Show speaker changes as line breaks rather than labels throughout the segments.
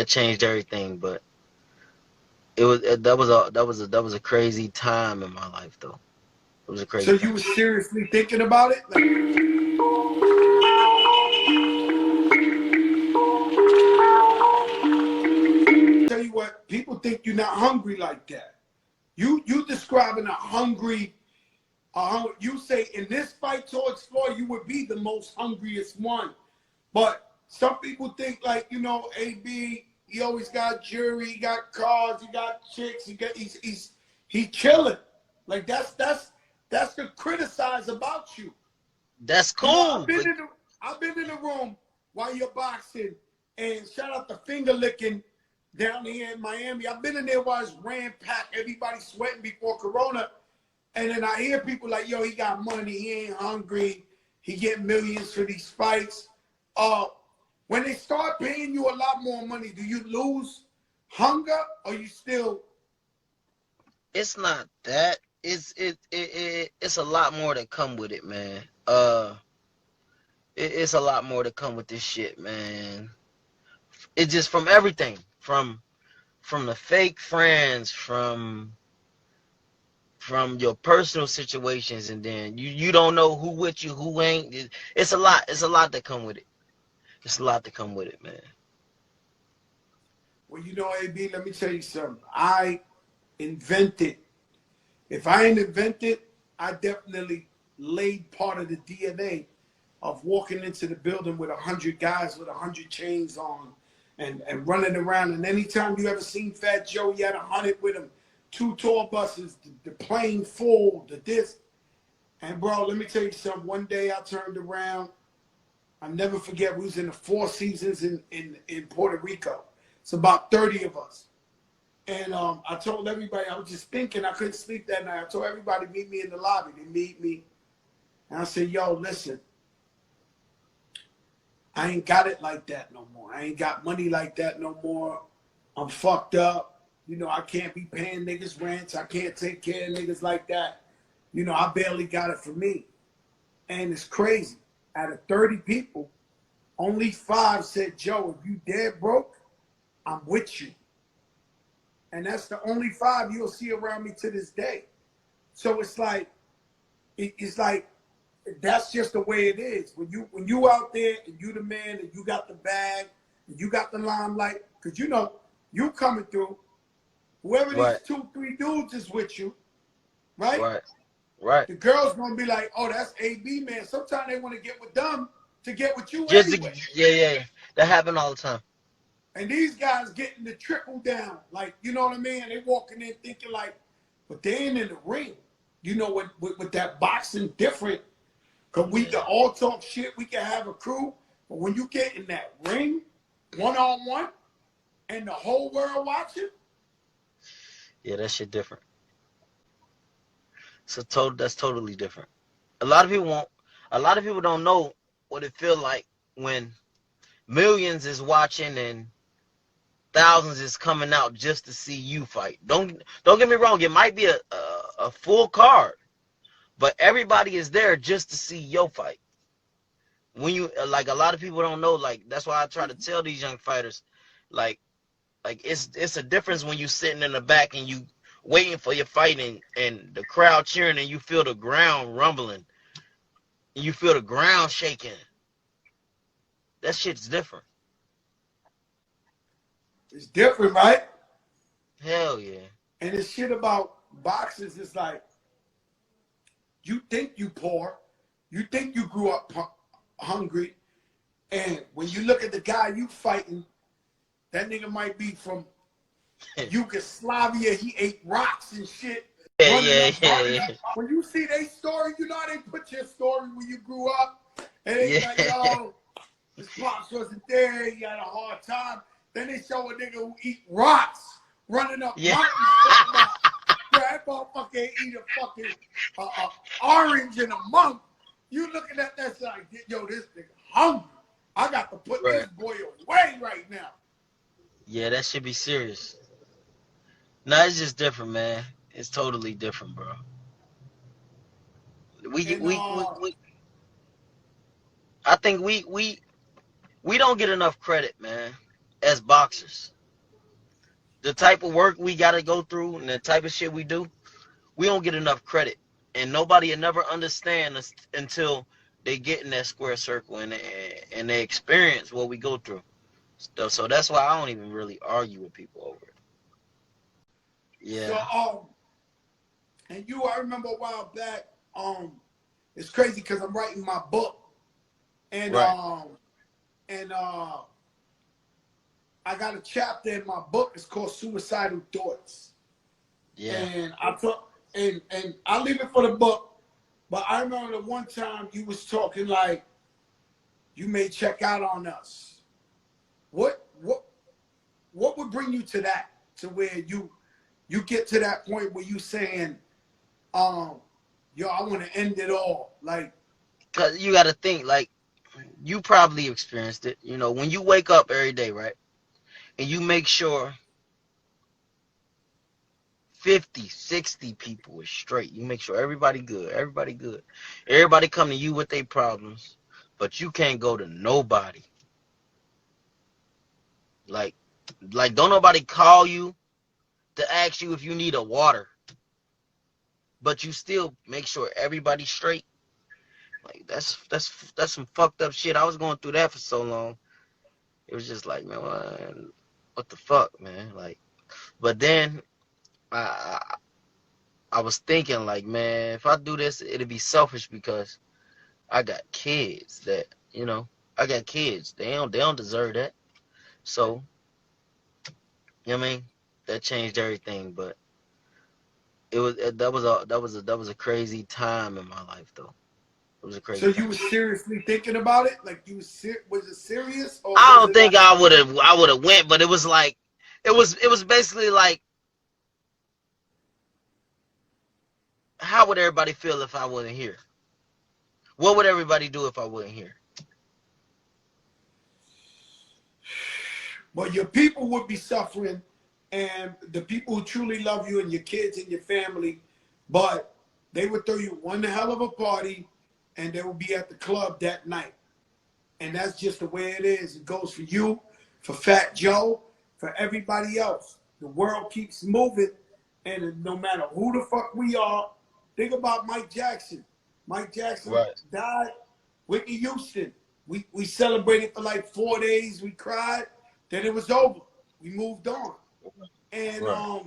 that changed everything. But that was a crazy time in my life, though. It was a
So
crazy
you
time.
were seriously thinking about it? Like, tell you what, people think you're not hungry like that. You describing a hungry. You say in this fight towards Floyd, you would be the most hungriest one. But some people think like, AB, he always got jury, he got cars, he got chicks, he's chilling. Like that's to criticize about you.
That's
You know,
cool, but
I've been in the room while you're boxing, and shout out to finger licking down here in Miami. I've been in there while it's ran packed, everybody sweating before Corona. And then I hear people like, yo, he got money, he ain't hungry, he get millions for these fights. When they start paying you a lot more money, do you lose hunger or you still?
it's not that. It's a lot more that come with it, man. It's a lot more to come with this shit, man. It's just from everything, from the fake friends, from your personal situations, and then you don't know who with you, who ain't. It's a lot. It's a lot that come with it. It's a lot to come with it, man.
Well, AB, let me tell you something. I invented. If I ain't invented, I definitely laid part of the DNA of walking into the building with 100 guys with 100 chains on and running around. And anytime you ever seen Fat Joe, he had 100 with him, 2 tour buses, the plane full, the this. And bro, let me tell you something. One day I turned around. I'll never forget, we was in the Four Seasons in Puerto Rico. It's about 30 of us. And I told everybody, I was just thinking, I couldn't sleep that night. I told everybody, meet me in the lobby. They meet me. And I said, yo, listen, I ain't got it like that no more. I ain't got money like that no more. I'm fucked up. I can't be paying niggas rents. I can't take care of niggas like that. I barely got it for me. And it's crazy. Out of 30 people, only 5 said, Joe, if you dead broke, I'm with you. And that's the only 5 you'll see around me to this day. So it's like that's just the way it is. When you out there and you the man and you got the bag and you got the limelight, because you coming through, whoever these
Right,
2-3 dudes is with you, right?
right, right.
The girls gonna be like, oh, that's AB, man. Sometimes they want to get with them to get with you
Just to,
anyway.
yeah. That happen all the time.
And these guys getting the trickle down. Like, you know what I mean? They walking in thinking like, but they ain't in the ring. With that boxing different. Because we
Yeah,
can all talk shit. We can have a crew. But when you get in that ring, one-on-one, and the whole world watching,
yeah, that shit different. That's totally different. A lot of people won't. A lot of people don't know what it feel like when millions is watching and thousands is coming out just to see you fight. Don't get me wrong. It might be a full card, but everybody is there just to see your fight. When you like, a lot of people don't know. Like, that's why I try to tell these young fighters, like it's a difference when you sitting in the back and you waiting for your fight, and the crowd cheering and you feel the ground rumbling and you feel the ground shaking. That shit's different.
it's different, right?
Hell yeah.
And the shit about boxers is like, you think you poor, you think you grew up hungry, and when you look at the guy you fighting, that nigga might be from Yugoslavia. He ate rocks and shit,
Yeah,
running
yeah,
up bodies.
yeah,
When you see their story, they put your story when you grew up, and they be
yeah.
like, yo, his pops wasn't there, he had a hard time. Then they show a nigga who eat rocks, running up
Yeah.
mountains, talking about, bro, that motherfucker eat a fucking orange in a month. You looking at that like, yo, this nigga hungry. I got to put
Right.
this boy away right now.
Yeah, that should be serious. No, it's just different, man. It's totally different, bro. We
And
we we, we I think we don't get enough credit, man, as boxers. boxers. The type of work we gotta go through and the type of shit we do, we don't get enough credit, and nobody will never understand us until they get in that square circle and they experience what we go through. So that's why I don't even really argue with people over it.
So,
Yeah.
and I remember a while back, it's crazy because I'm writing my book, and
Right.
and I got a chapter in my book. It's called Suicidal Thoughts,
Yeah.
and I took and I'll leave it for the book. But I remember the one time you was talking like you may check out on us. What would bring you to that, to where you get to that point where you saying, yo, I want to end it all, like.
Cause you got to think, like, you probably experienced it. You know, when you wake up every day, right, and you make sure 50, 60 people is straight. You make sure everybody good. Everybody good. Everybody come to you with their problems, but you can't go to nobody. Like, don't nobody call you to ask you if you need a water, but you still make sure everybody's straight. Like, that's some fucked up shit. I was going through that for so long. It was just like, man, what the fuck, man? Like, but then I I was thinking, like, man, if I do this, it'd be selfish because I got kids that, I got kids. They don't deserve that. So, you know what I mean? That changed everything, but that was a crazy time in my life, though. It was a
So
crazy
you
time.
was seriously thinking about it? Like was it serious, or
I
was
don't
it
think
like,
I would have went, but it was like it was basically like, how would everybody feel if I wasn't here? What would everybody do if I wasn't here?
well, your people would be suffering, and the people who truly love you and your kids and your family, but they would throw you one hell of a party, and they would be at the club that night. And that's just the way it is. It goes for you, for Fat Joe, for everybody else. The world keeps moving, and no matter who the fuck we are, think about Mike Jackson. Mike Jackson
Right.
died. Whitney Houston. We celebrated for like 4 days. We cried. Then it was over. We moved on. And
Right.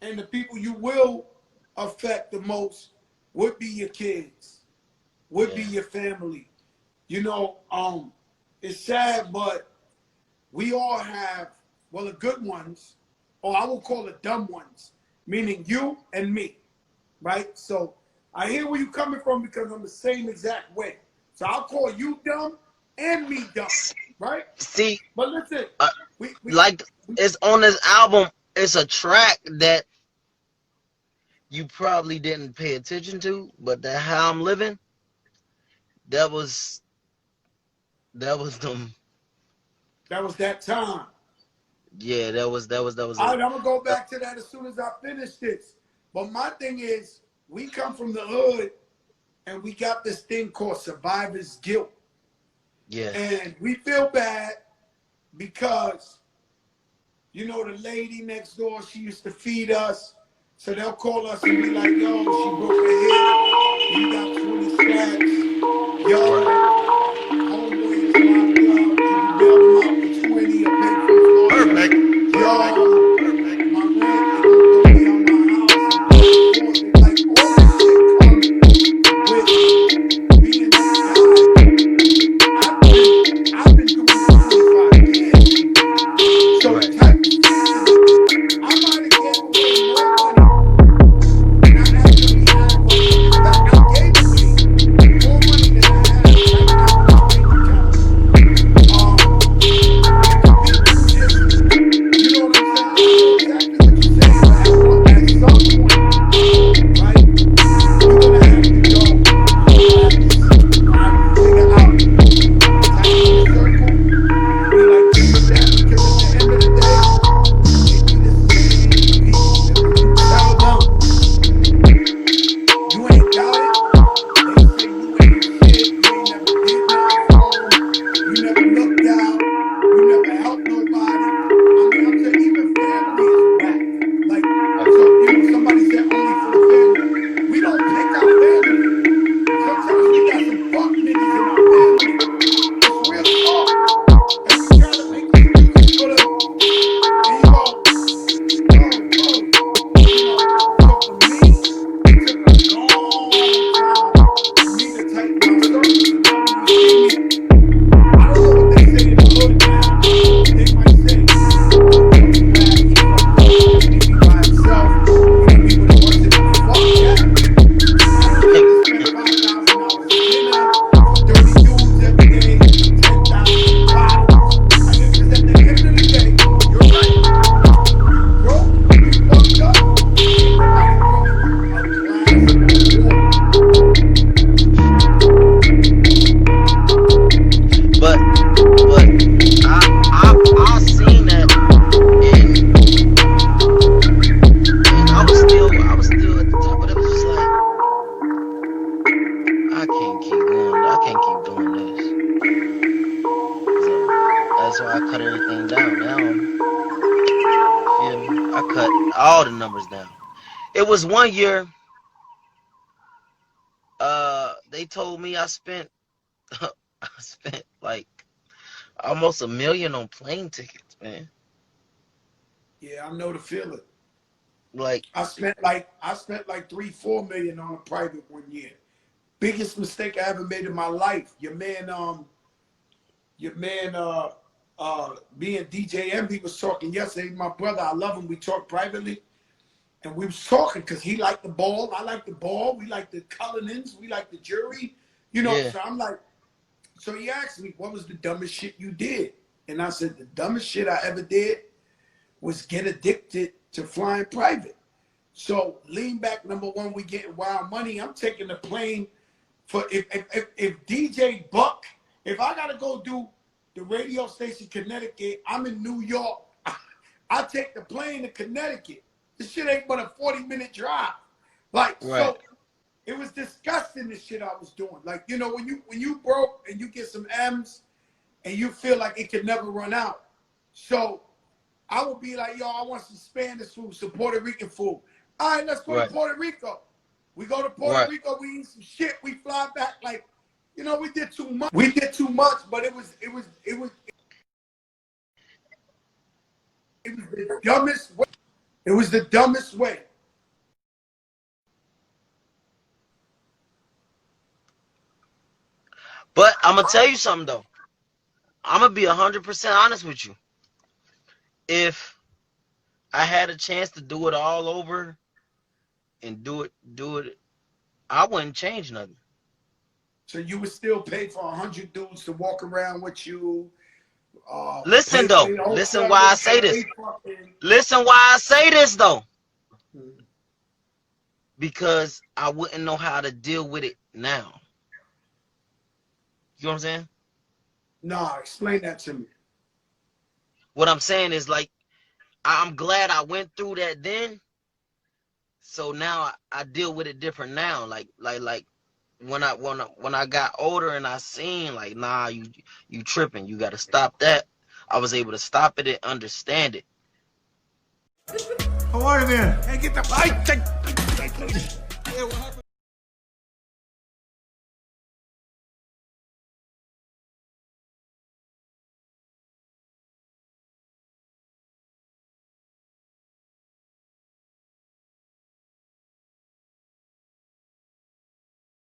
and the people you will affect the most would be your kids, would be
Yeah.
your family. It's sad, but we all have, well, the good ones, or I will call it dumb ones, meaning you and me, right? So I hear where you're coming from because I'm the same exact way. So I'll call you dumb and me dumb, right?
See,
But listen,
uh,
we, we,
like,
we
it's on this album. It's a track that you probably didn't pay attention to, but that "How I'm Living," that was that was them.
that was that time.
Yeah, that was
All
a.
right, I'm gonna go back to that as soon as I finish this. But my thing is, we come from the hood, and we got this thing called survivor's guilt,
Yeah.
and we feel bad because the lady next door, she used to feed us, so they'll call us and be like, "Yo, she broke her hip. You got 20 stacks. Yo,
Right.
homeboy is locked up. Could you bail him out with 20 or pay for his lawyer?
Perfect.
Yo,
Perfect.
my rent, they gonna throw me out my house. I'm paying the mortgage." Like, all this shit comes with being that guy. I've been doing this 25 years, people. So the
Right.
type of shit is, I might have gave away more money than I actually have right now. In fact, I gave away more money than I have right now in my bank account. Um, and the people just, you know what I'm saying?
down. Now, feel me? I cut all the numbers down. It was one year. They told me I spent I spent like almost $1 million on plane tickets, man.
Yeah, I know the feeling.
Like,
I spent like 3-4 million on a private one year. Biggest mistake I ever made in my life. Your man, me and DJ Envy was talking yesterday. My brother, I love him. We talked privately, and we was talking because he liked the ball. I like the ball. We like the Cullinans. We like the jury. You know,
yeah,
so I'm like, so he asked me, what was the dumbest shit you did? And I said, the dumbest shit I ever did was get addicted to flying private. So lean back, number one, we getting wild money. I'm taking the plane for if DJ Buck, if I gotta go do the radio station Connecticut, I'm in New York. I take the plane to Connecticut. This shit ain't but a 40-minute drive. Like,
right,
so it was disgusting the shit I was doing. Like, you know, when you broke and you get some M's and you feel like it can never run out. So I would be like, yo, I want some Spanish food, some Puerto Rican food. All right, let's go
right,
to Puerto Rico. We go to Puerto
right,
Rico, we eat some shit, we fly back. Like, you know, we did too much. We did too much, but it was the dumbest way. It was the dumbest way.
But I'm gonna tell you something though. I'm gonna be 100% honest with you. If I had a chance to do it all over and do it, I wouldn't change nothing.
So you would still pay for 100 dudes to walk around with you,
Listen
pay for
though,
your
listen
hotel
why I
room,
say this.
pay fucking.
Listen why I say this though. Because I wouldn't know how to deal with it now. You know what I'm saying?
Nah, explain that to me.
What I'm saying is like I'm glad I went through that then. So now I deal with it different now. Like when I got older and I seen like, nah, you tripping. You gotta stop that. I was able to stop it and understand it.
How are you, man?
Hey, get the bike.
Yeah, what happened?